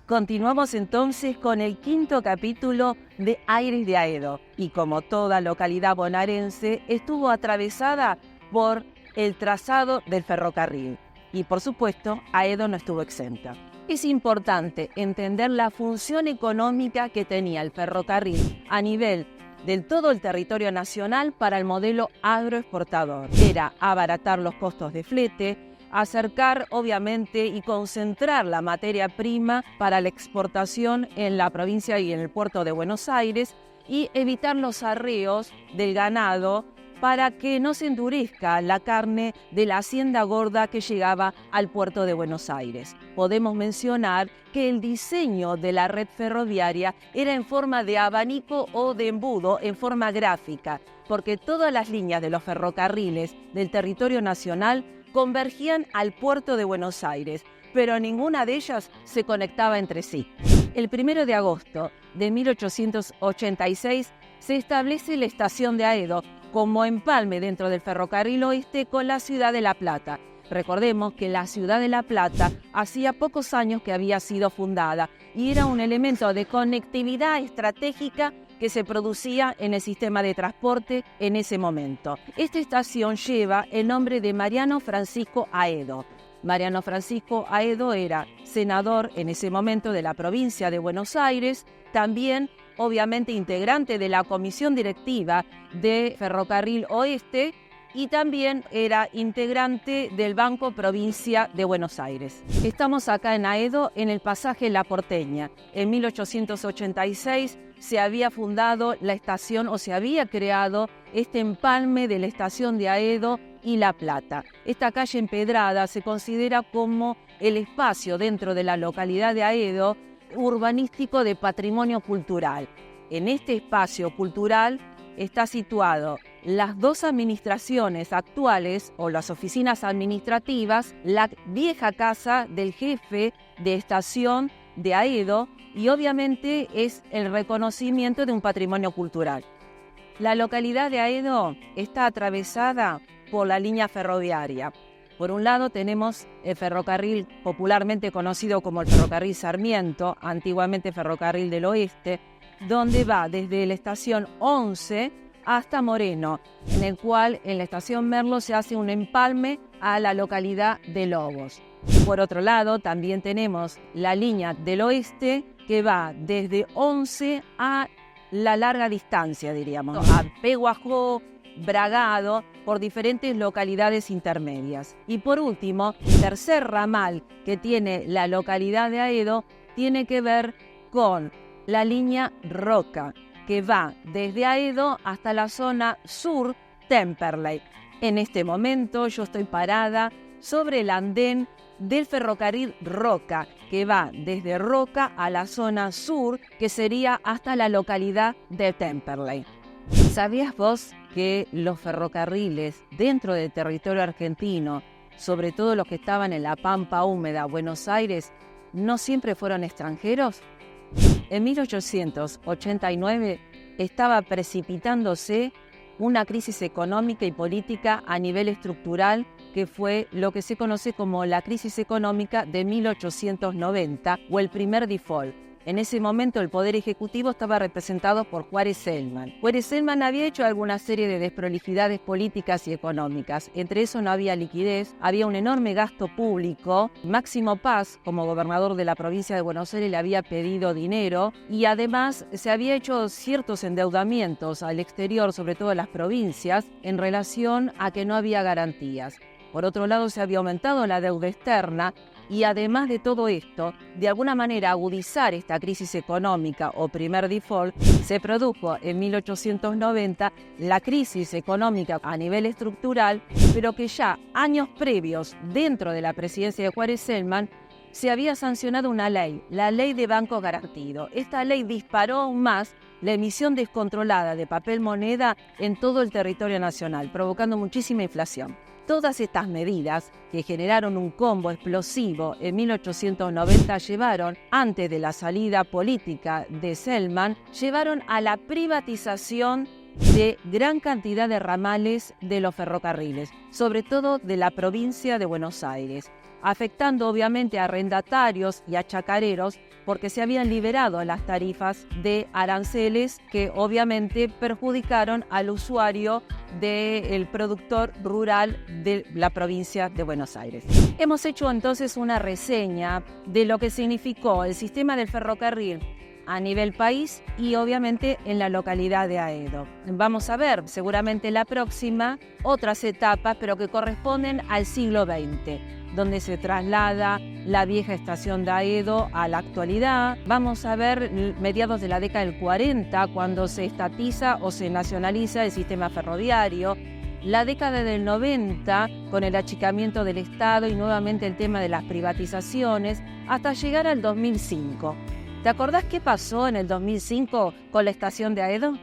Continuamos entonces con el quinto capítulo de Aires de Aedo, y como toda localidad bonaerense, estuvo atravesada por el trazado del ferrocarril. Y por supuesto, Aedo no estuvo exenta. Es importante entender la función económica que tenía el ferrocarril a nivel de todo el territorio nacional para el modelo agroexportador. Era abaratar los costos de flete, acercar obviamente y concentrar la materia prima para la exportación en la provincia y en el puerto de Buenos Aires y evitar los arreos del ganado para que no se endurezca la carne de la hacienda gorda que llegaba al puerto de Buenos Aires. Podemos mencionar que el diseño de la red ferroviaria era en forma de abanico o de embudo, en forma gráfica, porque todas las líneas de los ferrocarriles del territorio nacional convergían al puerto de Buenos Aires, pero ninguna de ellas se conectaba entre sí. El 1 de agosto de 1886 se establece la estación de Aedo como empalme dentro del Ferrocarril Oeste con la ciudad de La Plata. Recordemos que la ciudad de La Plata hacía pocos años que había sido fundada y era un elemento de conectividad estratégica que se producía en el sistema de transporte en ese momento. Esta estación lleva el nombre de Mariano Francisco Aedo. Mariano Francisco Aedo era senador en ese momento de la provincia de Buenos Aires, también obviamente integrante de la comisión directiva de Ferrocarril Oeste y también era integrante del Banco Provincia de Buenos Aires. Estamos acá en Aedo, en el pasaje La Porteña. En 1886 se había fundado la estación o se había creado este empalme de la estación de Aedo y La Plata. Esta calle empedrada se considera como el espacio dentro de la localidad de Aedo urbanístico de patrimonio cultural. En este espacio cultural está situado las dos administraciones actuales o las oficinas administrativas, la vieja casa del jefe de estación de Aedo y obviamente es el reconocimiento de un patrimonio cultural. La localidad de Aedo está atravesada por la línea ferroviaria. Por un lado tenemos el ferrocarril popularmente conocido como el ferrocarril Sarmiento, antiguamente ferrocarril del Oeste, donde va desde la estación 11 hasta Moreno, en el cual en la estación Merlo se hace un empalme a la localidad de Lobos. Por otro lado, también tenemos la línea del Oeste que va desde 11 a la larga distancia, diríamos, a Peguajó, Bragado, por diferentes localidades intermedias. Y por último, el tercer ramal que tiene la localidad de Aedo tiene que ver con la línea Roca, que va desde Aedo hasta la zona sur Temperley. En este momento yo estoy parada sobre el andén del ferrocarril Roca, que va desde Roca a la zona sur, que sería hasta la localidad de Temperley. ¿Sabías vos que los ferrocarriles dentro del territorio argentino, sobre todo los que estaban en la Pampa Húmeda, Buenos Aires, no siempre fueron extranjeros? En 1889 estaba precipitándose una crisis económica y política a nivel estructural que fue lo que se conoce como la crisis económica de 1890 o el primer default. En ese momento el Poder Ejecutivo estaba representado por Juárez Celman. Juárez Celman había hecho alguna serie de desprolijidades políticas y económicas. Entre eso no había liquidez, había un enorme gasto público. Máximo Paz, como gobernador de la provincia de Buenos Aires, le había pedido dinero y además se había hecho ciertos endeudamientos al exterior, sobre todo en las provincias, en relación a que no había garantías. Por otro lado, se había aumentado la deuda externa y además de todo esto, de alguna manera agudizar esta crisis económica o primer default, se produjo en 1890 la crisis económica a nivel estructural, pero que ya años previos, dentro de la presidencia de Juárez Celman, se había sancionado una ley, la Ley de Bancos Garantidos. Esta ley disparó aún más la emisión descontrolada de papel moneda en todo el territorio nacional, provocando muchísima inflación. Todas estas medidas, que generaron un combo explosivo en 1890, llevaron, antes de la salida política de Celman, llevaron a la privatización de gran cantidad de ramales de los ferrocarriles, sobre todo de la provincia de Buenos Aires. afectando obviamente a arrendatarios y a chacareros porque se habían liberado las tarifas de aranceles que obviamente perjudicaron al usuario del productor rural de la provincia de Buenos Aires. Hemos hecho entonces una reseña de lo que significó el sistema del ferrocarril a nivel país y obviamente en la localidad de Aedo. Vamos a ver seguramente la próxima otras etapas, pero que corresponden al siglo XX, donde se traslada la vieja estación de Aedo a la actualidad. Vamos a ver mediados de la década del 40, cuando se estatiza o se nacionaliza el sistema ferroviario. La década del 90, con el achicamiento del Estado y nuevamente el tema de las privatizaciones, hasta llegar al 2005. ¿Te acordás qué pasó en el 2005 con la estación de Aedo?